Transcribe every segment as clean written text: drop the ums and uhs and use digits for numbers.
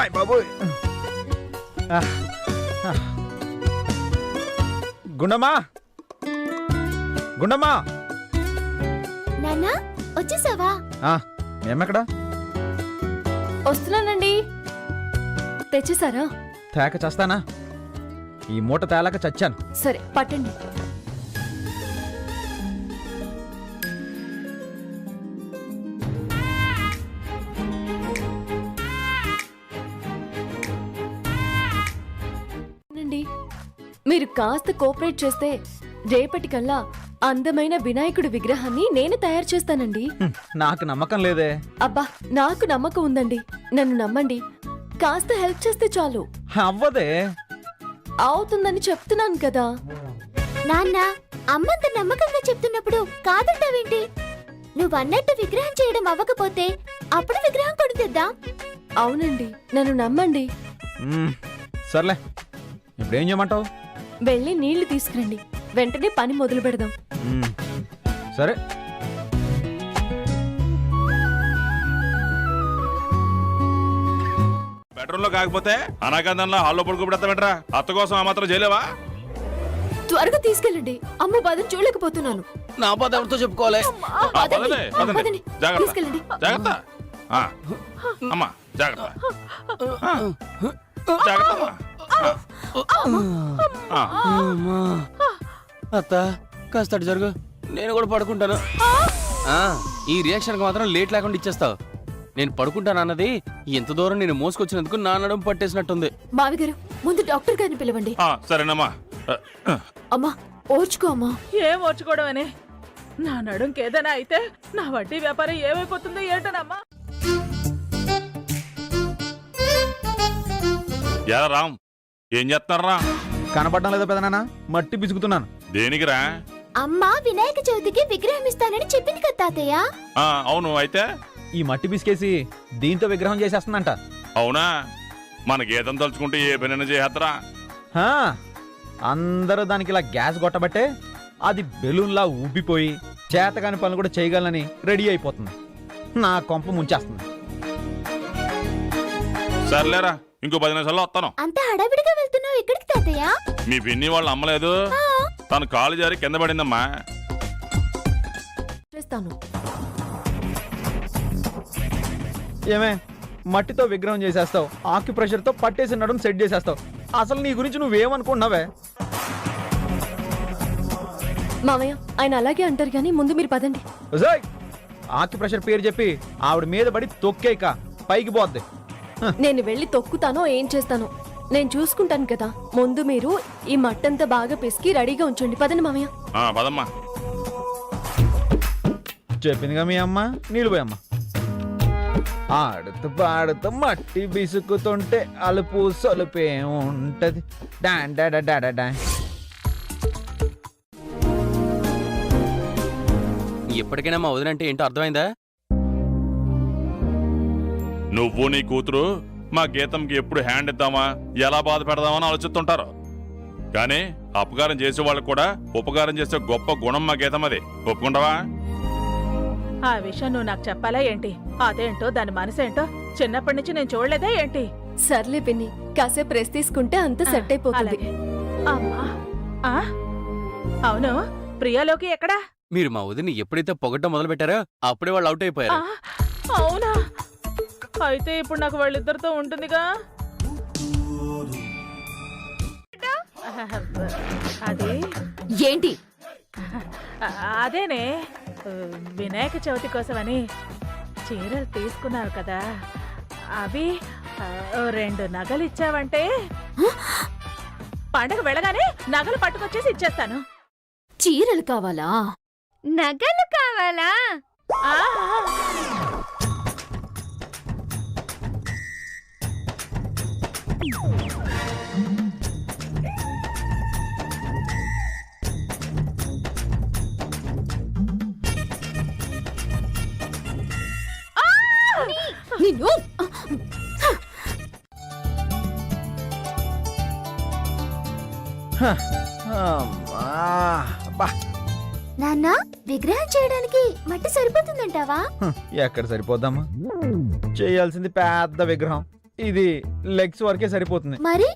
అయ్ బాబోయ్. గుండమ్మా, గుండమ్మా. నాన్న వచ్చేసావా? మేమెక్కడా? వస్తున్నానండి. తెచ్చేసారా? తేక చేస్తానా? ఈ మూట తేలాక చచ్చాను. సరే పట్టండి. మీరు కాస్త కోఆపరేట్ చేస్తే రేపటికల్లా అందమైన వినాయకుడి విగ్రహాన్ని నేను తయారు చేస్తానండి. నాకు నమ్మకం లేదే. అబ్బా నాకు నమ్మకం ఉందండి. నన్ను నమ్మండి. కాస్త హెల్ప్ చేస్తే చాలు. అవ్వదే. అవుతుందని చెప్తున్నాను కదా. నాన్న అమ్మంత నమ్మకంగా చెప్తున్నప్పుడు కాదంటావేంటి? నువ్వన్నట్టు విగ్రహం చేయడం అవ్వకపోతే అప్పుడు విగ్రహం కొని తెద్దాం. అవునండి నన్ను నమ్మండి. సర్లే, ఇప్పుడేం చేయమంటావు? వెళ్ళి నీళ్లు తీసుకురండి. వెంటనే పని మొదలు పెడదాం. సరే. బెడ్రూమ్ లో కాకపోతే అనాకందంలో హాల్లో పడుకోబెడతామంటరా? అత్త కోసం ఆ మాత్రం చేయలేవా? త్వరగా తీసుకెళ్ళండి. అమ్మ బాధను చూడలేకపోతున్నాను. నా బాధ ఎవరితో చెప్పుకోవాలి? తీసుకెళ్ళండి. జాగ్రత్త అమ్మా, జాగ్రత్త జాగ్రత్త. అత్త కాస్త అటు జరుగు, నేను కూడా పడుకుంటాను. ఈ రియాక్షన్ మాత్రం లేట్ లేకుండా ఇచ్చేస్తావు. నేను పడుకుంటాను అన్నది ఎంత దూరం నేను మోసుకొచ్చినందుకు నా నడుము పట్టేసినట్టుంది. బావి గారు ముందు డాక్టర్ గారిని పిలవండి. సరేనమ్మా. అమ్మా ఓర్చుకో అమ్మా. ఏం ఓర్చుకోవడం అని? నా నడుంకేదైనా అయితే నా వడ్డీ వ్యాపారం ఏమైపోతుందో ఏంటనమ్మా. ఎలా రామ్, ఏం చేస్తున్నారా? కనపడడం లేదా పెదనాన్న? మట్టి పిసుకుతున్నాను. దేనికిరా? అమ్మా వినాయక చవితికి విగ్రహం ఇస్తానని చెప్పింది కదా తాతయ్య. అవును, అయితే ఈ మట్టి పిసికేసి దీంతో విగ్రహం చేసేస్తుందంట. అవునా? మన గీతం తలుచుకుంటే ఏ పనైనా చేసేద్దరా? అందరూ దానికి ఇలా గ్యాస్ కొట్టబట్టే అది బెలూన్లా ఊపిపోయి చేతగాని పనులు కూడా చేయగలనని రెడీ అయిపోతుంది. నా కొంప ముంచేస్తుంది. సర్లేరా, ఇంకో 10 నిమిషాల్లో వస్తాను. అంత హడావిడిగా వెళ్తున్నావు ఎక్కడికి తాతయ్య? మీ పిన్ని వాళ్ళు అమ్మలేదు, తను కాలు జారి కింద పడిందమ్మా. ఏమే, మట్టితో విగ్రహం చేసేస్తావు, ఆక్యుప్రెషర్ తో పట్టేసి నడుం సెట్ చేసేస్తావు. అసలు నీ గురించి నువ్వేమనుకున్నావే? మామయ్య ఆయన అలాగే అంటారు కానీ ముందు మీరు పదండి. ఆక్యుప్రెషర్ పేరు చెప్పి ఆవిడ మీద పడి తొక్కేక పైకి పోద్ది. నేను వెళ్ళి తొక్కుతానో ఏం చేస్తానో నేను చూసుకుంటాను కదా. ముందు మీరు ఈ మట్టంతా బాగా పిసికి రెడీగా ఉంచండి. పదండి మామయ్య. పదమ్మా. చెప్పిందిగా మీ అమ్మ, నీళ్ళు పోయమ్మా. ఆడుతూ పాడుతూ మట్టి బిసుకుతుంటే అలుపు సొలుపే ఉంటది. ఎప్పటికైనా మా వదినంటే ఏంటో అర్థమైందా? నువ్వు నీ కూతురు మా గీతంకి ఎప్పుడు హ్యాండ్ ఇద్దామా, ఎలా బాధ పెడదామని ఆలోచిస్తుంటారు. కానీ అపకారం చేసే వాళ్ళకు కూడా ఉపకారం చేసే గొప్ప గుణం మా గీతం. అది ఒప్పుకుంటావా? ఆ విషయం నువ్వు నాకు చెప్పాలా ఏంటి? అదేంటో దాని మనసేంటో చిన్నప్పటి నుంచి నేను చూడలేదా ఏంటి? సర్లే పిన్ని, కాసేపు రెస్ట్ తీసుకుంటే అంత సెట్ అయిపోతుంది. అమ్మా అవును, ప్రియాలోకి ఎక్కడా? మీరు మా వదిని ఎప్పుడైతే పొగట్టం మొదలు పెట్టారో అప్పుడే వాళ్ళు అవుట్ అయిపోయారు. అవునా? అయితే ఇప్పుడు నాకు వాళ్ళిద్దరితో ఉంటుందిగా. అది ఏంటి? అదేనే, వినాయక చవితి కోసమని చీరలు తీసుకున్నారు కదా, అవి 2 నగలు ఇచ్చావంటే పండగ వెళ్ళగానే నగలు పట్టుకొచ్చేసి ఇచ్చేస్తాను. చీరలు కావాలా? నగలు కావాలా? నాన్న విగ్రహం చేయడానికి మట్టి సరిపోతుందంటావా? ఎక్కడ సరిపోద్దమ్మా, చేయాల్సింది పెద్ద విగ్రహం. ఇది లెగ్స్ వరకే సరిపోతుంది. మరి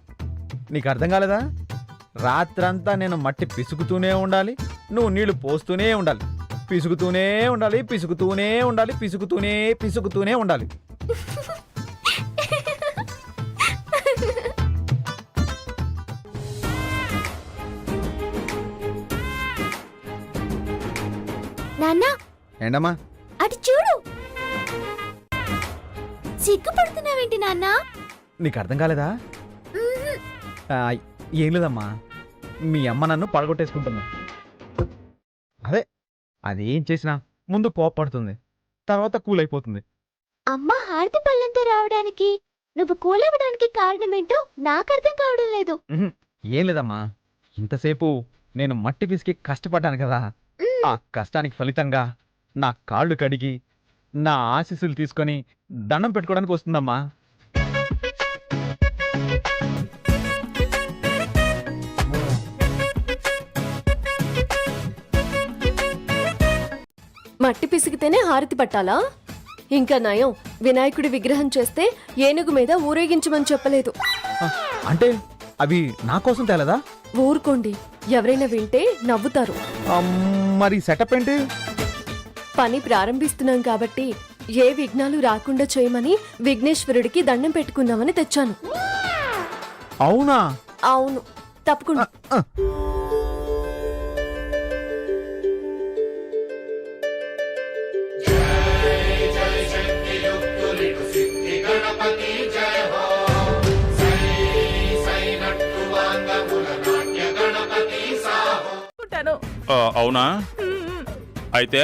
నీకు అర్థం కాలేదా? రాత్రంతా నేను మట్టి పిసుకుతూనే ఉండాలి, నువ్వు నీళ్లు పోస్తూనే ఉండాలి. పిసుకుతూనే ఉండాలి, పిసుకుతూనే ఉండాలి, పిసుకుతూనే ఉండాలి. నాన్న ఏంటమ్మా? అటు చూడు. సిగ్గుపడుతున్నావేంటి నాన్న? నీకు అర్థం కాలేదా? ఆ, ఏం లేదమ్మా, మీ అమ్మ నన్ను పడగొట్టేసుకుంటున్నా. అదే అదేం చేసినా ముందు కోపడుతుంది, తర్వాత కూల్ అయిపోతుంది. అమ్మ హారతి పళ్ళంతో రావడానికి నువ్వు కూలవడానికి కారణమేంటో నాకు అర్థం కావడం లేదు. ఉహుం, ఏం లేదమ్మా, ఇంతసేపు నేను మట్టి పిసికి కష్టపడ్డాను కదా, ఆ కష్టానికి ఫలితంగా నా కాళ్ళు కడిగి నా ఆశీస్సులు తీసుకొని దండం పెట్టుకోవడానికి వస్తుందమ్మా. మట్టి పిసికితేనే హారతి పట్టాలా? ఇంకా నయం, వినాయకుడి విగ్రహం చేస్తే ఏనుగు మీద ఊరేగించమని చెప్పలేదు. ఆ, అంటే అవి నా కోసం తేలదా? ఊరుకోండి, ఎవరైనా వింటే నవ్వుతారు. ఆ, మరి సెటప్ ఏంటి? పని ప్రారంభిస్తున్నాం కాబట్టి ఏ విఘ్నాలు రాకుండా చేయమని విఘ్నేశ్వరుడికి దండం పెట్టుకుందామని తెచ్చాను. అవునా? అవును, తప్పకుండా. ఆ. ఉంటాను. అవునా? అయితే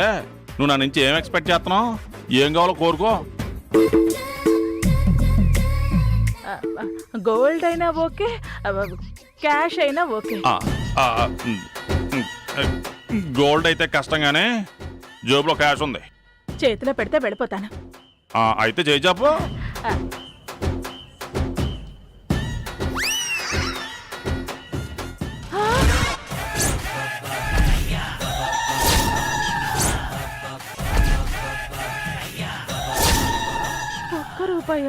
నువ్వు నా నుంచి ఏం ఎక్స్పెక్ట్ చేస్తున్నావు? ఏం కావాలో కోరుకో. గోల్డ్ అయినా ఓకే, క్యాష్ అయినా ఓకే. గోల్డ్ అయితే కష్టంగానే, జేబులో క్యాష్ ఉంది. చేతిలో పెడితే వెళ్ళిపోతాను. అయితే చేయి చెప్పు. రూపాయ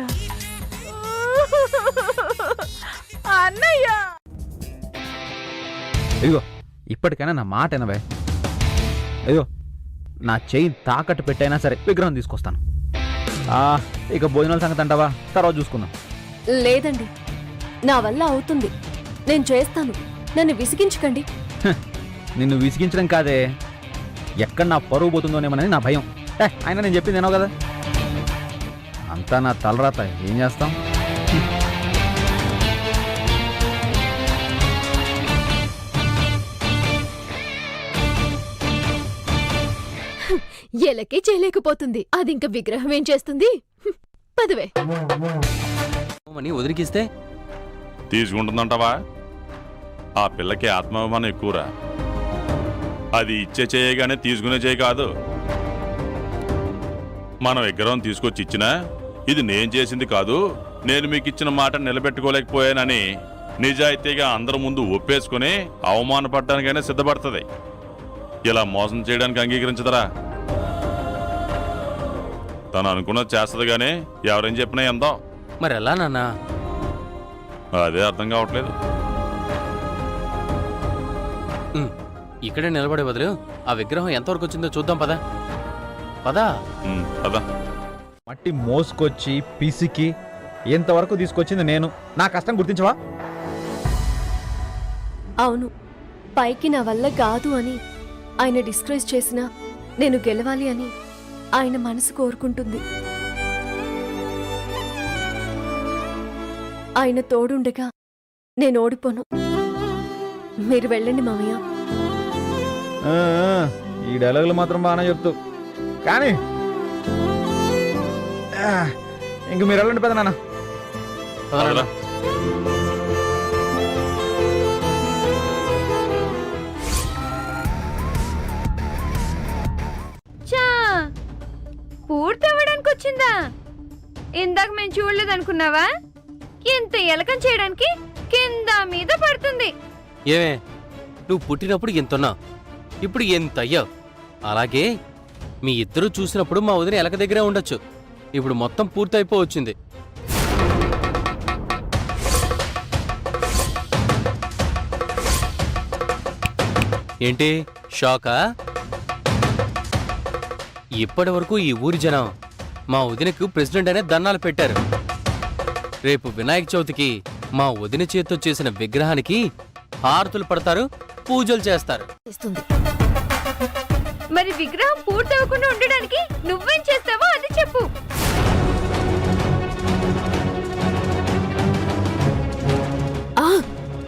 అన్నయ్య. అయ్యో, ఇప్పటికైనా నా మాట వినవే. అయ్యో, నా చెయ్యి తాకట్టు పెట్టైనా సరే విగ్రహం తీసుకొస్తాను. ఇక భోజనాల సంగతి అంటావా? తర్వాత చూసుకుందాం. లేదండి, నా వల్ల అవుతుంది, నేను చేస్తాను. నన్ను విసిగించకండి. నిన్ను విసిగించడం కాదే, ఎక్కడ నా పరువు పోతుందోనేమోనని నా భయం. అయినా నేను చెప్పింది వినవు కదా, అంతా నా తలరాత, ఏం చేస్తాం? ఎలకే చేయలేకపోతుంది, అది ఇంకా విగ్రహం ఏం చేస్తుంది? పదవే. అని వదిలికిస్తే తీసుకుంటుందంటావా? ఆ పిల్లకి ఆత్మాభిమానం ఎక్కువరా. అది ఇచ్చే చేయగానే తీసుకునే చేయి కాదు. మన విగ్రహం తీసుకొచ్చి ఇచ్చినా ఇది నేను చేసింది కాదు, నేను మీకు ఇచ్చిన మాట నిలబెట్టుకోలేకపోయానని నిజాయితీగా అందరి ముందు ఒప్పేసుకుని అవమానపడడానికైనా సిద్ధపడుతుంది. ఇలా మోసం చేయడానికి అంగీకరించదరా? తను అనుకున్నది చేస్తుంది కానీ ఎవరేం చెప్పినా ఎందో. మరి ఎలా నాన్నా? అదే అర్థం కావట్లేదు. ఇక్కడే నిలబడే బదులు ఆ విగ్రహం ఎంతవరకు వచ్చిందో చూద్దాం. పదా పదా. అదా మట్టి మోసుకొచ్చి పిసికి ఎంతవరకు తీసుకొచ్చింది నేను. నా కష్టం గుర్తించవా? అవును, పైకి నా వల్ల కాదు అని ఆయన డిస్కరేజ్ చేసినా నేను గెలవాలి అని ఆయన మనసు కోరుకుంటుంది. ఆయన తోడుండగా నేను ఓడిపోను. మీరు వెళ్ళండి మామయ్య. ఈ డైలాగులు మాత్రం బాగానే చెప్తూ, కానీ ఇంక మీరు వెళ్ళండి పెద్ద నాన్న. అదరా. చా పూర్తి అవ్వడానికి వచ్చిందా? ఇందాక మేము చూడలేదనుకున్నావా? ఎంత ఎలకం చేయడానికి కింద మీద పడుతుంది. ఏమే, నువ్వు పుట్టినప్పుడు ఎంతున్నావు, ఇప్పుడు ఎంత అయ్యావు. అలాగే మీ ఇద్దరు చూసినప్పుడు మా వదిన ఎలక దగ్గరే ఉండొచ్చు. ఇప్పుడు మొత్తం పూర్తయిపోవచ్చింది. ఏంటి షాకా? ఇప్పటి వరకు ఈ ఊరి జనం మా వదినకు ప్రెసిడెంట్ అనే దండాలు పెట్టారు. రేపు వినాయక చవితికి మా వదిన చేత్తో చేసిన విగ్రహానికి హారతులు పడతారు, పూజలు చేస్తారు. మరి విగ్రహం పూర్తవకుండా ఉండడానికి నువ్వేం చేస్తావో అది చెప్పు.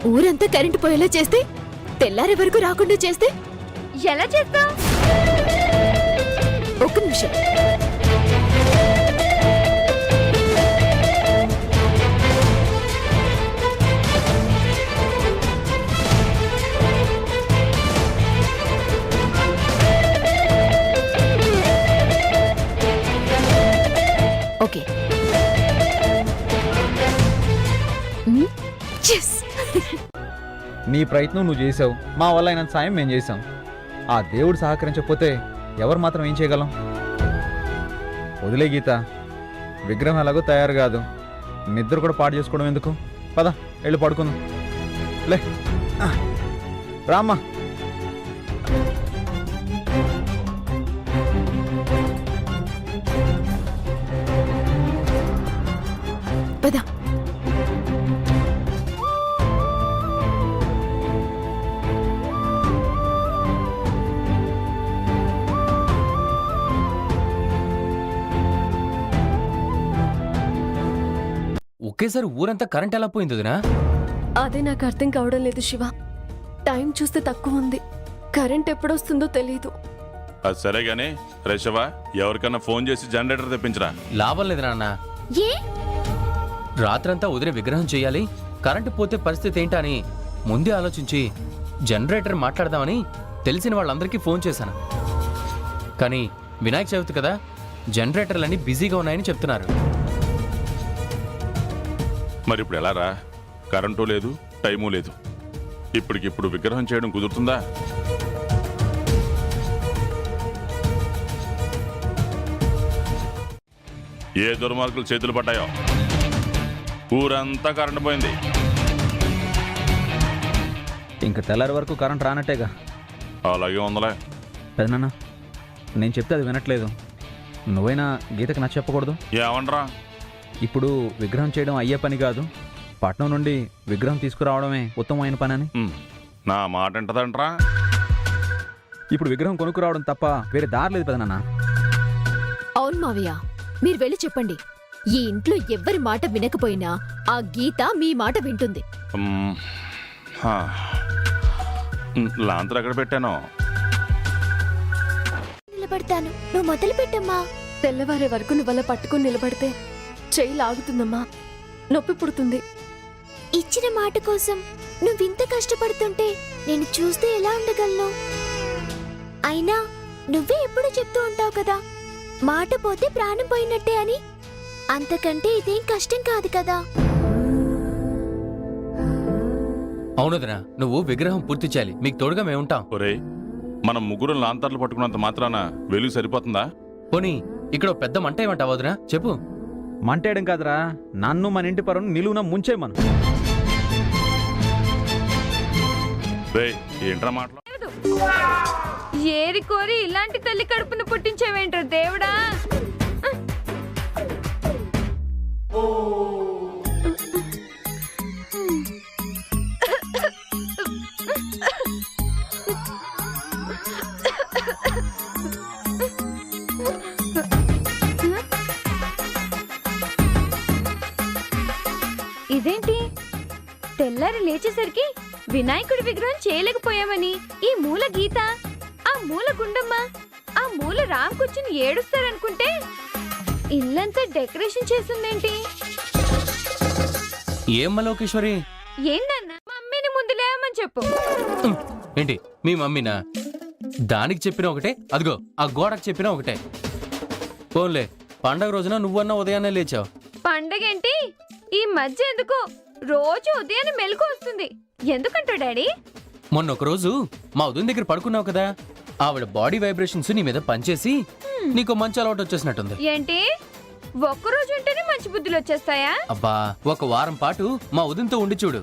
ఊరంతా కరెంటు పోయేలా చేస్తే, తెల్లారే వరకు రాకుండా చేస్తే ఎలా చేస్తావు? ఒక్క నిమిషం. ఓకే. నీ ప్రయత్నం నువ్వు చేసావు, మా వల్ల అయినంత సాయం మేము చేసాం. ఆ దేవుడు సహకరించకపోతే ఎవరు మాత్రం ఏం చేయగలం? వదిలే గీత, విగ్రహం ఎలాగో తయారు కాదు, నిద్ర కూడా పాడు చేసుకోవడం ఎందుకు? పద వెళ్ళి పడుకుందాం. లే రామ్మా. పద. ఒకేసారి ఊరంతా కరెంట్ ఎలా పోయింది వదినా? అదే నాకు అర్థం కావడం లేదు శివ. టైం చూస్తే తక్కువ ఉంది, కరెంట్ ఎప్పుడొస్తుందో తెలీదు. అది సరే గానీ రేషవా, ఎవరికన్నా ఫోన్ చేసి జనరేటర్ తెప్పించరా. లాభం లేదు నాన్న. ఏ? రాత్రంతా వదిన విగ్రహం చేయాలి, కరెంటు పోతే పరిస్థితి ఏంటా అని ముందే ఆలోచించి జనరేటర్ మాట్లాడదామని తెలిసిన వాళ్ళందరికీ ఫోన్ చేశాను. కానీ వినాయక చవితి కదా, జనరేటర్లన్నీ బిజీగా ఉన్నాయని చెప్తున్నారు. మరి ఇప్పుడు ఎలా రా? కరెంటు లేదు, టైము లేదు. ఇప్పటికిప్పుడు విగ్రహం చేయడం కుదురుతుందా? ఏ దుర్మార్గులు చేతులు పడ్డాయో, ఊరంతా కరెంటు పోయింది. ఇంక తెల్లారి వరకు కరెంట్ రానట్టేగా. అలాగే ఉందలే. పెదనాన్న, నేను చెప్తే అది వినట్లేదు. నువ్వైనా గీతకు నచ్చ చెప్పకూడదు? ఏమండ్రా? ఇప్పుడు విగ్రహం చేయడం అయ్యే పని కాదు, పట్నం నుండి విగ్రహం తీసుకురావడమే ఉత్తమమైన పని అని. నా మాట ఎంటదంట్రా? ఇప్పుడు విగ్రహం కొనుక్కురావడం తప్ప వేరే దారి లేదు పెదనాన్న. అవును మావయ్య, మీరు వెళ్ళి చెప్పండి. ఈ ఇంట్లో ఎవ్వరి మాట వినకపోయినా ఆ గీత మీ మాట వింటుంది. లాంతరు ఎక్కడ పెట్టాను? నిలబడతాను, నువ్వు మొదలు పెట్టమ్మా. తెల్లవారే వరకు నువ్వలా పట్టుకుని నిలబడితే చెయ్యి లాగుతుందమ్మా, నొప్పి పుడుతుంది. ఇచ్చిన మాట కోసం నువ్వింత కష్టపడుతుంటే నేను చూస్తే ఎలా ఉండగలను? అయినా నువ్వే ఎప్పుడు చెప్తూ ఉంటావు కదా, మాట పోతే ప్రాణం పోయినట్టే అని. అంతకంటే ఇదేం కష్టం కాదు కదా. అవునదినా, నువ్వు విగ్రహం పూర్తి చేయాలి, మీకు తోడుగా మేముంటాం. ఒరేయ్, మనం ముగ్గురు లాంతర్లు పట్టుకున్నంత మాత్రాన వెలుగు సరిపోతుందా? పోనీ ఇక్కడ ఓ పెద్ద మంట ఏమంటావు వదినా? చెప్పు. మంటేయడం కాదురా, నన్ను మన ఇంటి పరును నిలువున ముంచేమను. ఏంట్రా మాటలు? ఏరి కోరి ఇలాంటి తల్లి కడుపును పుట్టించేవేంట్రా దేవుడా. ఇదేంటి, తెల్లారి లేచేసరికి వినాయకుడి విగ్రహం చేయలేకపోయామని ఈ మూల గీత, ఆ మూల గుండమ్మ, ఆ మూల రామ్ కూర్చుని ఏడుస్తారనుకుంటే ఇల్లంతా డెకరేషన్ చేసిందేంటి? ఏమ్మా లోకేశ్వరి? ఏంటన్నా, మమ్మీని ముందు లేవమని చెప్పు. ఏంటి మీ మమ్మీనా? దానికి చెప్పినా ఒకటే, అదిగో ఆ గోడకు చెప్పినా ఒకటే. పోన్లే, పండగ రోజున నువ్వన్నా ఉదయాన్నే లేచావు. పండగేంటి, ఈ మధ్య ఎందుకు రోజు ఉదయాన్నే మెలకు వస్తుంది. ఎందుకంటో డాడీ? మొన్న ఒక రోజు మా ఉదయం దగ్గర పడుకున్నావు కదా, ఆవిడ బాడీ వైబ్రేషన్స్ నీ మీద పనిచేసి నీకు మంచి అలవాటు వచ్చేసినట్టుంది. ఏంటి, ఒక్కరోజు ఉంటేనే మంచి బుద్ధులు వచ్చేస్తాయా? అబ్బా, ఒక వారం పాటు మా ఉదయంతో ఉండి చూడు,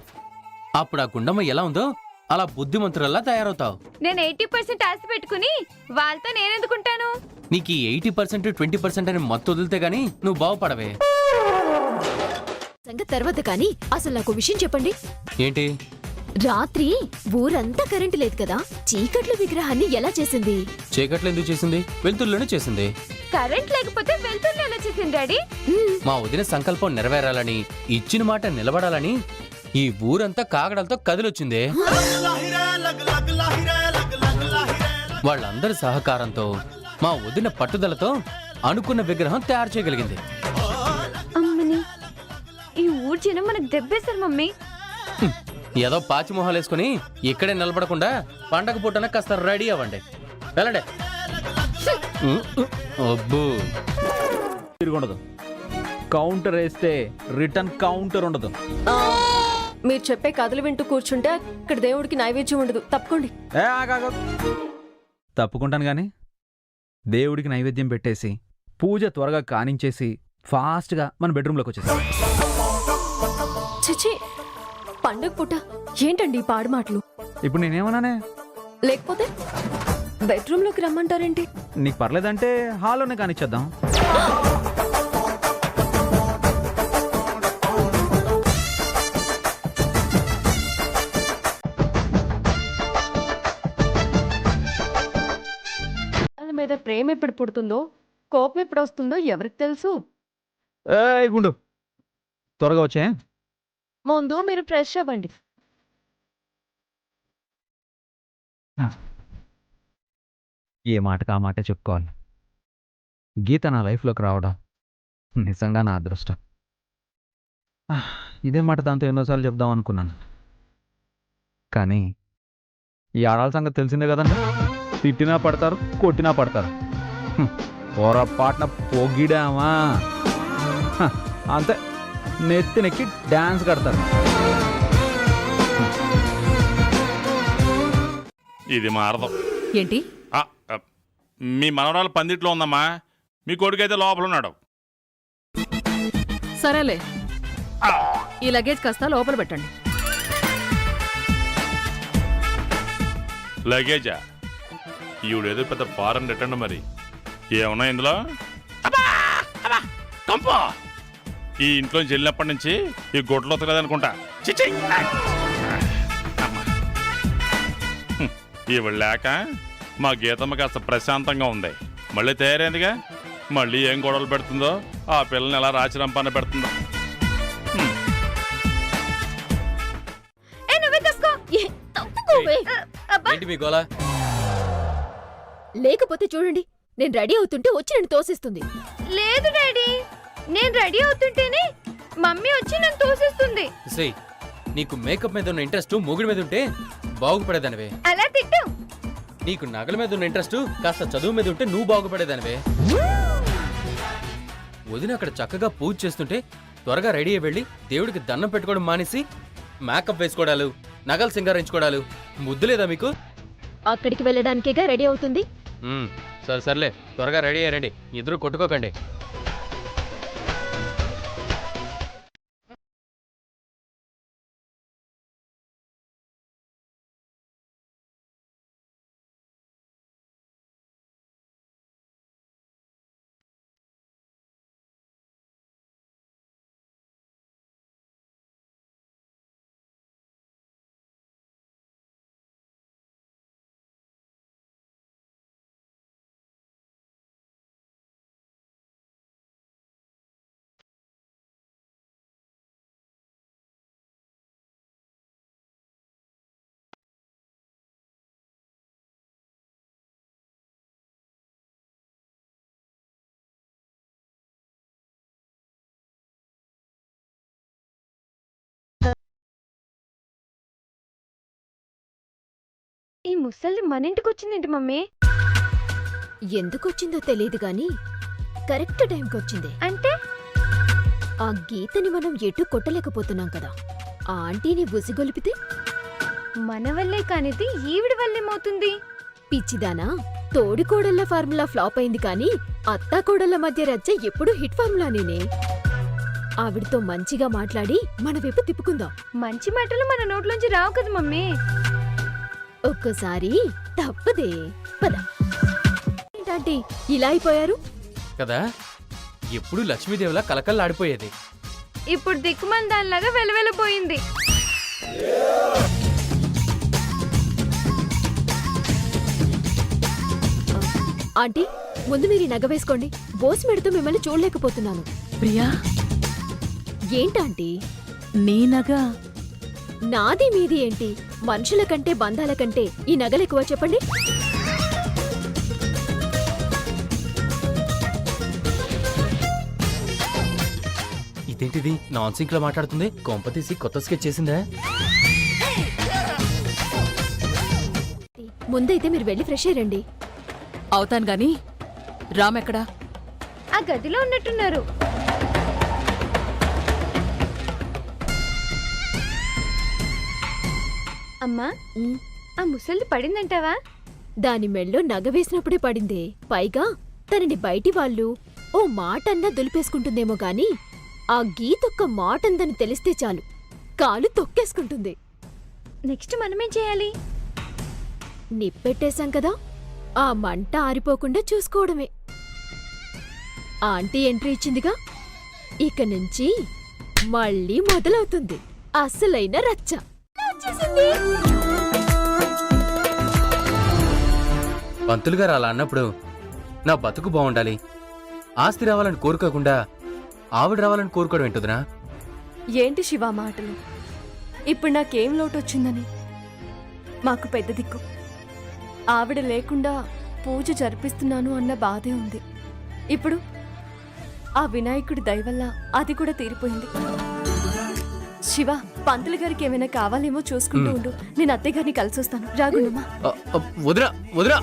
అప్పుడు ఆ గుండమ్మ ఎలా ఉందో అలా బుద్ధిమంతురల్లా తయారవుతావు. నేను 80% ఆస్తి పెట్టుకుని వాళ్ళతో నేనెందుకుంటాను? నీకు ఈ 80% 20% అని మత్తు వదిలితే గానీ నువ్వు బాగుపడవే. సంగతి తర్వాత కానీ అసలు నాకు విషయం చెప్పండి. ఏంటి? రాత్రి ఊరంతా కరెంటు లేదు కదా, చీకట్ల విగ్రహాన్ని ఎలా చేసింది? చీకట్లు ఎందుకు చేసింది? వెలుతుల్లోనే చేసింది. కరెంట్ లేకపోతే వెళ్తుంది ఎలా చేసింది డాడీ? మా వదిన సంకల్పం నెరవేరాలని, ఇచ్చిన మాట నిలబడాలని ఈ ఊరంతా కాగడాలతో కదిలొచ్చిందే. వాళ్ళందరి సహకారంతో, మా వదిన పట్టుదలతో అనుకున్న విగ్రహం తయారు చేయగలిగింది. అమ్మని, ఈ ఊరు జనం మనకు దెబ్బేశారు మమ్మీ. ఏదో పాచి మొహాలేసుకుని ఇక్కడే నిలబడకుండా పండగ పూటన కాస్త రెడీ అవ్వండి. వెళ్ళండి. అబ్బో, తిరుగుండదు. కౌంటర్ వేస్తే రిటర్న్ కౌంటర్ ఉండదు. మీరు చెప్పే కథలు వింటూ కూర్చుంటే ఇక్కడ దేవుడికి నైవేద్యం ఉండదు. తప్పుకోండి. తప్పుకుంటాను కానీ దేవుడికి నైవేద్యం పెట్టేసి పూజ త్వరగా కానించేసి ఫాస్ట్గా మన బెడ్రూమ్లోకి వచ్చేసాం. చిచి, పండుగ పూట ఏంటండి ఈ పాడు మాటలు? ఇప్పుడు నేనేమన్నానే? లేకపోతే బెడ్రూమ్లోకి రమ్మంటారేంటి? నీకు పర్లేదంటే హాల్లోనే కానిచ్చేద్దాం. మీద ప్రేమ ఎప్పుడు పుడుతుందో, కోపం ఎప్పుడు వస్తుందో ఎవరికి తెలుసు? గుండు త్వరగా వచ్చే. ముందు మీరు ఫ్రెష్ అవ్వండి. ఏ మాటకు ఆ మాట చెప్పుకోవాలి. గీత నా లైఫ్లోకి రావడం నిజంగా నా అదృష్టం. ఇదే మాట దాంతో ఎన్నోసార్లు చెప్దాం అనుకున్నాను, కానీ ఈ ఆడాల సంగతి తెలిసిందే కదండి. తిట్టినా పడతారు, కొట్టినా పడతారు. పొరపాటున పొగిడామా అంతే, నెత్తినెక్కి డాన్స్ కడతారు. ఇది మారదాం. ఏంటి? మీ మనవరాలు పందిట్లో ఉందమ్మా, మీ కొడుకైతే లోపల ఉన్నాడు. సరేలే, ఈ లగేజ్ కాస్త లోపల పెట్టండి. లగేజా? ఈవిడేదో పెద్ద ఫారెన్ రిటర్న్. మరి ఏమన్నా ఇందులో? ఈ ఇంట్లోంచి వెళ్ళినప్పటి నుంచి ఈ గొడ్లు వస్తలేదనుకుంటా. ఈవిడ లేక మా గీతమ్మ కాస్త ప్రశాంతంగా ఉంది. మళ్ళీ తయారైందిగా, మళ్ళీ ఏం గొడవలు పెడుతుందో, ఆ పిల్లని ఎలా రాచిరంపాన పెడుతుందో. ఏంటి మీ గోలా? లేకపోతే చూడండి, నేను రెడీ అవుతుంటే వచ్చి నన్ను తోసేస్తుంది. లేదు డాడీ, నేను రెడీ అవుతుంటేనే మమ్మీ వచ్చి నన్ను తోసేస్తుంది. నీకు మేకప్ మీద ఉన్న ఇంట్రెస్ట్ మొగుడి మీద ఉంటే బాగుపడేదానివే. అలా తిట్టు. నీకు నగల మీద ఉన్న ఇంట్రెస్ట్ కాస్త చదువు మీద ఉంటే నువ్వు బాగుపడేదానివే. వదిన అక్కడ చక్కగా పూజ చేస్తుంటే త్వరగా రెడీ అయ్యి వెళ్ళి దేవుడికి దండం పెట్టుకోవడం మానేసి మేకప్ వేసుకోవడాలు, నగలు సింగారించుకోవడాలు ముద్దు లేదా మీకు? అక్కడికి వెళ్ళడానికేగా రెడీ అవుతుంది. సర్లే, త్వరగా రెడీ అయ్యారండి, ఇద్దరు కొట్టుకోకండి. ఈ ముసలి మన ఇంటికి వచ్చిందేంటి మమ్మీ? ఎందుకొచ్చిందో తెలియదు గాని కరెక్ట్ టైంకి వచ్చింది. అంటే ఆ గీతని మనం ఎటు కొట్టలేకపోతున్నాం కదా, ఆ ఆంటీని బుసిగొలిపితే మన వల్లే కానిది ఈవిడ వల్లేమవుతుంది? పిచ్చిదానా, తోడికోడళ్ళ ఫార్ములా ఫ్లాప్ అయింది కానీ అత్తాకోడళ్ళ మధ్య రచ్చ ఎప్పుడూ హిట్ ఫార్ములానేనే. ఆవిడతో మంచిగా మాట్లాడి మన వైపు తిప్పుకుందాం. మంచి మాటలు మన నోట్లోంచి రావు కదా మమ్మీ. ఒక్కోసారి తప్పదే. పద. ఏంటంటే ఇలా అయిపోయారు? కదా ఎప్పుడు లక్ష్మీదేవిలా కలకల్లాడిపోయేది. ఇప్పుడు దిక్కుమాల దానిలాగా వెలవెలపోయింది. ఆంటీ, ముందు మీరు ఈ నగ వేసుకోండి. బోస్ మెడతో మిమ్మల్ని చూడలేకపోతున్నాను. ప్రియా, ఏంటంటీ? నీ నగ నాది మీది ఏంటి? మనుషుల కంటే బంధాల కంటే ఈ నగలు ఎక్కువ చెప్పండి. ఇదేంటిది నాన్ సింక్ లో మాట్లాడుతుంది? కొంపతీసి కొత్త స్కెచ్ చేసిందా? ముందైతే మీరు వెళ్ళి ఫ్రెష్ అయ్యండి. అవుతాను గాని రామెక్కడా? ఆ గదిలో ఉన్నట్టున్నారు. అమ్మా, ఆ ముసలిది పడిందంటావా? దాని మెళ్ళో నగ వేసినప్పుడే పడిందే. పైగా తనని బయటి వాళ్ళు ఓ మాటన్నా దులిపేసుకుంటుందేమో గాని ఆ గీతొక్క మాటందని తెలిస్తే చాలు కాలు తొక్కేసుకుంటుంది. నెక్స్ట్ మనమేం చేయాలి? నిప్పెట్టేశాం కదా, ఆ మంట ఆరిపోకుండా చూసుకోవడమే. ఆంటీ ఎంట్రీ ఇచ్చిందిగా, ఇక నుంచి మళ్ళీ మొదలవుతుంది అసలైన రచ్చ. వచ్చేసింది. పంతులు గారు అలా అన్నప్పుడు నా బతుకు బాగుండాలి, ఆస్తి రావాలని కోరుకోకుండా ఆవిడ రావాలని కోరుకోవడం ఏంటుదినా? ఏంటి శివ మాటలు? ఇప్పుడు నాకేం లోటు వచ్చిందని? మాకు పెద్ద దిక్కు ఆవిడ లేకుండా పూజ జరిపిస్తున్నాను అన్న బాధే ఉంది. ఇప్పుడు ఆ వినాయకుడి దయ వల్ల అది కూడా తీరిపోయింది. శివ, పంతులు గారికి ఏమైనా కావాలేమో చూసుకుంటూ ఉండు. నేను అత్తయ్య గారిని కలిసి వస్తాను. రాగుణమ్మా. వదిరా వదిరా.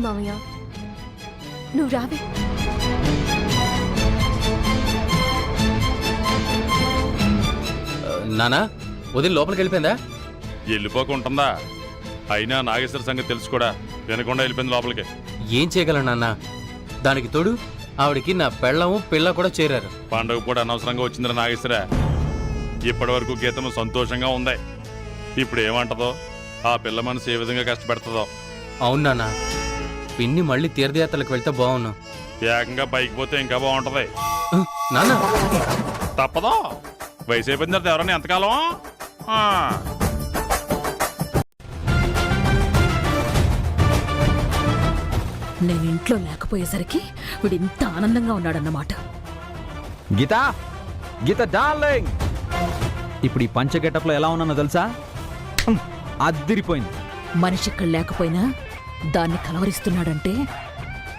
మామయ్య, నువ్వు రావే. నానా, వదిలి లోపలికి వెళ్ళిపోయిందా? వెళ్ళిపోకుంటుందా? అయినా నాగేశ్వర సంగతి తెలుసు కూడా వినకుండా వెళ్ళిపోయింది లోపలికి. ఏం చేయగలను నాన్న? దానికి తోడు ఆవిడికి నా పెళ్ళము పిల్ల కూడా చేరారు. పండగ కూడా అనవసరంగా వచ్చిందిరా నాగేశ్వర. ఇప్పటి వరకు గీతము సంతోషంగా ఉంది. ఇప్పుడు ఏమంటదో, ఆ పిల్ల మనసు ఏ విధంగా కష్టపెడుతుందో. అవును నాన్న, పిన్ని మళ్ళీ తీర్థయాత్రలకు వెళ్తే బాగున్నాను. ఏకంగా పైకి పోతే ఇంకా బాగుంటది. నాన్న తప్పదో, వయసు అయిపోయిన తర్వాత ఎవరన్నా ఎంతకాలం? నేను ఇంట్లో లేకపోయేసరికి వీడు ఇంత ఆనందంగా ఉన్నాడన్నమాట. గీత, గీత డార్లింగ్, ఇప్పుడు ఈ పంచ గెటప్లో ఎలా ఉన్నానో తెలుసా? అద్దిరిపోయింది. మనిషి ఇక్కడ లేకపోయినా దాన్ని కలవరిస్తున్నాడంటే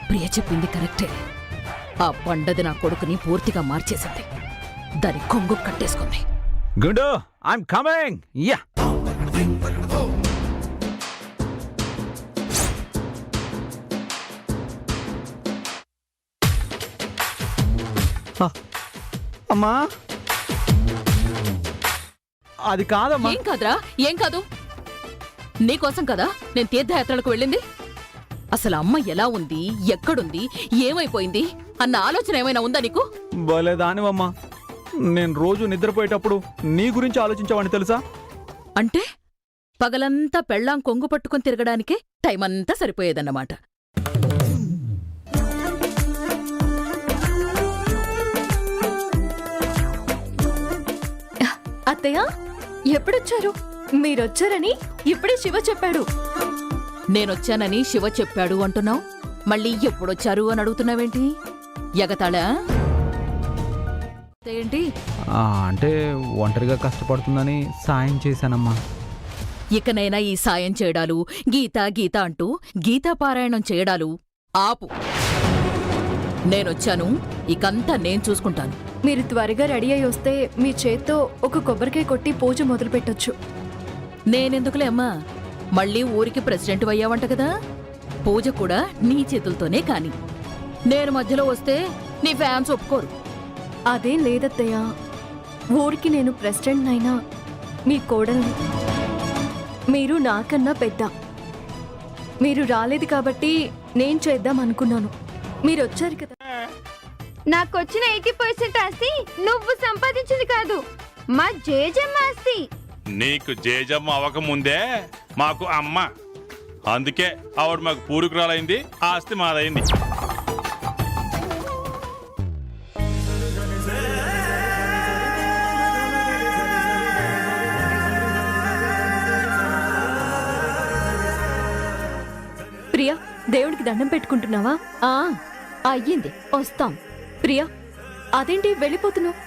ప్రియ చెప్పింది కరెక్టే. ఆ పండది నా కొడుకుని పూర్తిగా మార్చేసింది. దాని కొంగు కట్టేసుకుంది. గుండు, ఐఎమ్ కమింగ్. యా, అమ్మా, అది కాదమ్మా. ఏం కాదురా, ఏం కాదు. నీకోసం కదా నేను తీర్థయాత్రలకు వెళ్ళింది. అసలు అమ్మ ఎలా ఉంది, ఎక్కడుంది, ఏమైపోయింది అన్న ఆలోచన ఏమైనా ఉందా నీకు? బలేదానివమ్మా, నేను రోజు నిద్రపోయేటప్పుడు నీ గురించి ఆలోచించేవాడిని తెలుసా? అంటే పగలంతా పెళ్ళాం కొంగు పట్టుకుని తిరగడానికే టైం అంతా సరిపోయేదన్నమాట. అత్తయ్య, ఎప్పుడొచ్చారు? మీరొచ్చారని ఇప్పుడే శివ చెప్పాడు. నేనొచ్చానని శివ చెప్పాడు అంటున్నావు, మళ్ళీ ఎప్పుడొచ్చారు అని అడుగుతున్నావేంటి? ఎగతాళా ఏంటి? అంటే ఒంటరిగా కష్టపడుతుందని సాయం చేశానమ్మా. ఇకనైనా ఈ సాయం చేయడాలు, గీత గీత అంటూ గీతాపారాయణం చేయడాలు ఆపు. నేనొచ్చాను, ఇకంతా నేను చూసుకుంటాను. మీరు త్వరగా రెడీ అయి వస్తే మీ చేత్తో ఒక కొబ్బరికాయ కొట్టి పూజ మొదలు పెట్టొచ్చు. నేనెందుకులే అమ్మా, మళ్ళీ ఊరికి ప్రెసిడెంట్ అయ్యావంట కదా, పూజ కూడా నీ చేతులతోనే కాని. నేను మధ్యలో వస్తే నీ ఫ్యాన్స్ ఒప్పుకోరు. అదేం లేదత్తయ్య, ఊరికి నేను ప్రెసిడెంట్ అయినా మీ కోడల్ని. మీరు నాకన్నా పెద్ద. మీరు రాలేదు కాబట్టి నేను చేద్దాం అనుకున్నాను. మీరు వచ్చారు కదా. నాకొచ్చిన 80% ఆస్తి నువ్వు సంపాదించింది కాదు, మా జేజమ్మ ఆస్తి. నీకు జేజమ్మ అవ్వకముందే మాకు అమ్మ, అందుకే ఆవిడ మాకు పూర్వీకురాలైంది, ఆస్తి మాదైంది. ప్రియా, దేవుడికి దండం పెట్టుకుంటున్నావా? ఆ అయ్యింది, వస్తాం. ప్రియా, అదేంటి వెళ్ళిపోతున్నావు?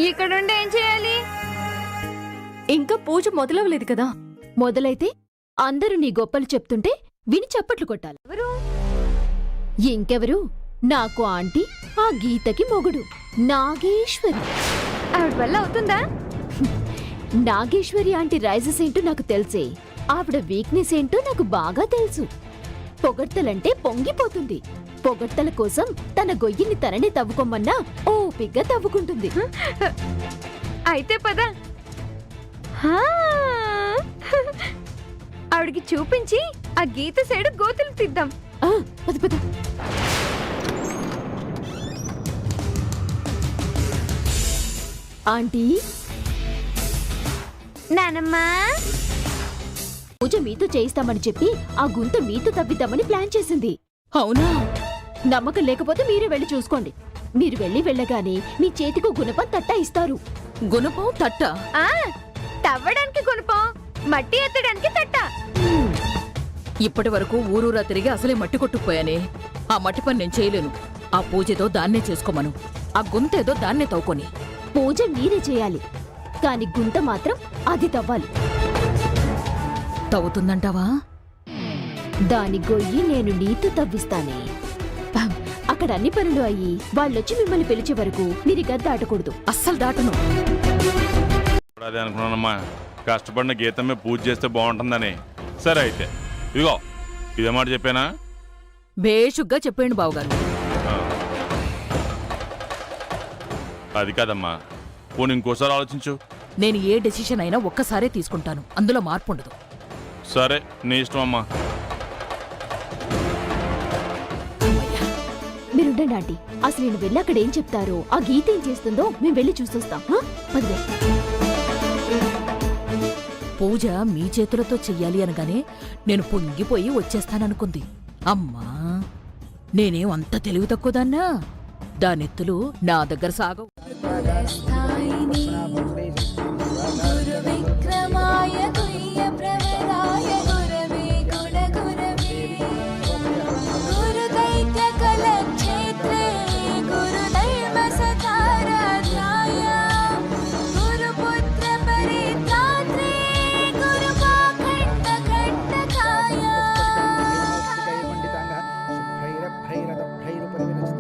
ఇక్కడుండి ఏం చేయాలి? ఇంకా పూజ మొదలవలేదు కదా. మొదలైతే అందరూ నీ గొప్పలు చెప్తుంటే విని చప్పట్లు కొట్టాలి. ఎవరు? ఇంకెవరు? నాకు ఆంటీ, ఆ గీతకి మొగుడు నాగేశ్వరి. ఆవిడ వల్ల అవుతుందా? నాగేశ్వరి ఆంటీ రైజెస్ ఏంటో నాకు తెలుసే, ఆవిడ వీక్నెస్ ఏంటో నాకు బాగా తెలుసు. పొగడ్తలంటే పొంగిపోతుంది. పొగడ్తల కోసం తన గొయ్యిని తననే తవ్వుకోమన్నా ఓపిగ్గా తవ్వుకుంటుంది. అయితే పద. ఆవిడికి చూపించి ఆ గీత సైడు గోతులు తీద్దాం. ఆ, పద పద. ఆంటీ, నానమ్మా, పూజ మీతో చేయిస్తామని చెప్పి ఆ గుంత మీతో తవ్విద్దామని ప్లాన్ చేసింది. అవునా? నమ్మకం లేకపోతే మీరే వెళ్ళి చూసుకోండి. మీరు వెళ్ళగానే మీ చేతికి గుణపం తట్ట ఇస్తారు. గుణపం తట్ట? ఆ తవ్వడానికి గుణపం, మట్టి ఎత్తడానికి తట్ట. ఇప్పటి వరకు ఊరూరా తిరిగి అసలే మట్టి కొట్టుకుపోయానే. ఆ మట్టి పని నేను చేయలేను. ఆ పూజేదో దాన్నే చేసుకోమను, ఆ గుంతేదో దాన్నే తవ్వుకొని. పూజ మీరే చేయాలి, కాని గుంత మాత్రం అది తవ్వాలి. తవ్వుతుందంటావా? దాని గొయ్యి నేను నీతో తవ్విస్తానే. అక్కడ అన్ని పనులు అయ్యి వాళ్ళొచ్చి మిమ్మల్ని పిలిచే వరకు మీరు గద్ద దాటకూడదు. అస్సలు దాటను. అదే అనుకున్నానమ్మా, కష్టపడిన గీతమే పూజ చేస్తే బాగుంటుందని. సరే అయితే ఇదిగో, ఇదే మాట చెప్పానా? బేషుగ్గా చెప్పేయండి బావగారు. ఆ. అది కాదమ్మా, పోనీ ఇంకోసారి ఆలోచించు. నేను ఏ డెసిషన్ అయినా ఒక్కసారే తీసుకుంటాను, అందులో మార్పు ఉండదు. సరే, నీ ఇష్టం అమ్మా. మీరుండండి ఆంటీ, అసలు నేను వెళ్ళి అక్కడ ఏం చెప్తారో, ఆ గీత ఏం చేస్తుందో మేము వెళ్ళి చూసొస్తాం. పదివే. పూజ మీ చేతులతో చెయ్యాలి అనగానే నేను పొంగిపోయి వచ్చేస్తాననుకుంది. అమ్మా, నేనేం అంత తెలివి తక్కువదాన్నా? దానెత్తులు నా దగ్గర సాగవు.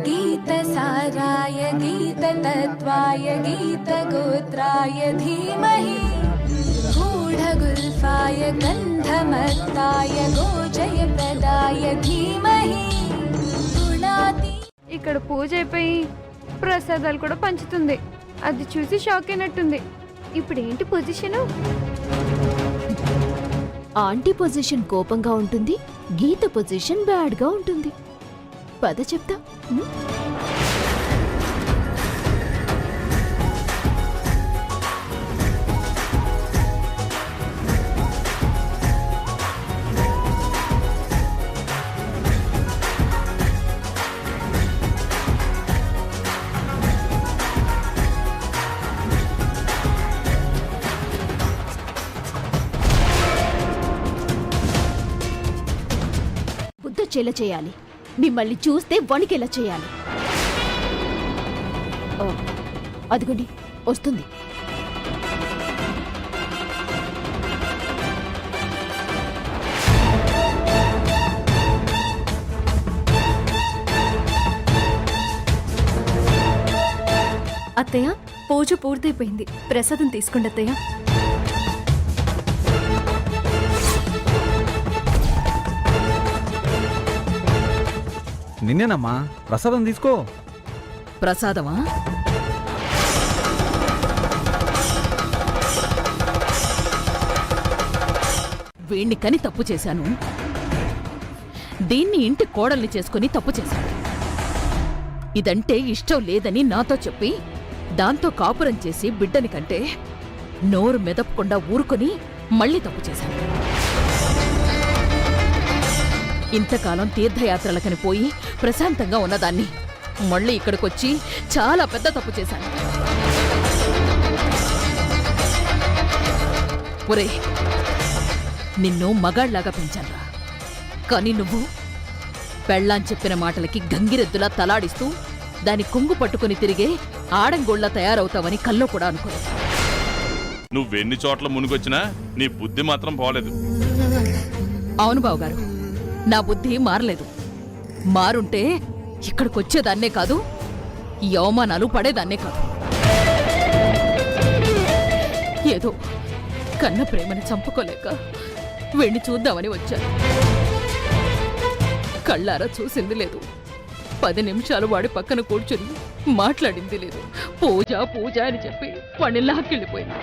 गीतसाराय गीततत्त्वाय गीतगोत्राय धीमहि गूढगुल्फाय गन्धमत्ताय गोजयप्रदाय धीमहि गुणाति. ఇక్కడ పూజ అయిపోయి ప్రసాదాలు కూడా పంచుతుంది. అది చూసి షాక్ అయినట్టుంది. ఇప్పుడు ఏంటి పొజిషను? ఆంటీ పొజిషన్ కోపంగా ఉంటుంది, గీత పొజిషన్ బ్యాడ్ గా ఉంటుంది. పద చెప్తా. బుద్ధొచ్చేలా చేయాలి, మిమ్మల్ని చూస్తే వణికేలా చేయాలి. అదిగోండి వస్తుంది. అత్తయ్య, పూజ పూర్తయిపోయింది. ప్రసాదం తీసుకోండి అత్తయ్య. నిన్నేనమ్మా, ప్రసాదం తీసుకో. ప్రసాదమా? వీణ్ణి కని తప్పు చేశాను, దీన్ని ఇంటి కోడల్ని చేసుకుని తప్పు చేశాను. ఇదంటే ఇష్టం లేదని నాతో చెప్పి దాంతో కాపురం చేసి బిడ్డని కంటే నోరు మెదపకుండా ఊరుకొని మళ్ళీ తప్పు చేశాను. ఇంతకాలం తీర్థయాత్రలకని పోయి ప్రశాంతంగా ఉన్నదాన్ని మళ్ళీ ఇక్కడికొచ్చి చాలా పెద్ద తప్పు చేశాను. ఒరే, నిన్ను మగాళ్లాగా పెంచానురా, కానీ నువ్వు పెళ్ళాన్ చెప్పిన మాటలకి గంగిరెద్దులా తలాడిస్తూ దాని కొంగు పట్టుకుని తిరిగే ఆడంగోళ్లా తయారవుతావని కల్లో కూడా అనుకోలేదు. నువ్వెన్ని చోట్ల మునిగొచ్చినా నీ బుద్ధి మాత్రం పోలేదు. అవును బావగారు, నా బుద్ధి మారలేదు. మారుంటే ఇక్కడికొచ్చేదాన్నే కాదు, ఈ అవమానాలు పడేదాన్నే కాదు. ఏదో కన్న ప్రేమని చంపుకోలేక వెళ్ళి చూద్దామని వచ్చాను. కళ్ళారా చూసింది లేదు, 10 నిమిషాలు వాడి పక్కన కూర్చుని మాట్లాడింది లేదు. పూజ పూజ అని చెప్పి వాడిని లాక్కెళ్ళిపోయింది.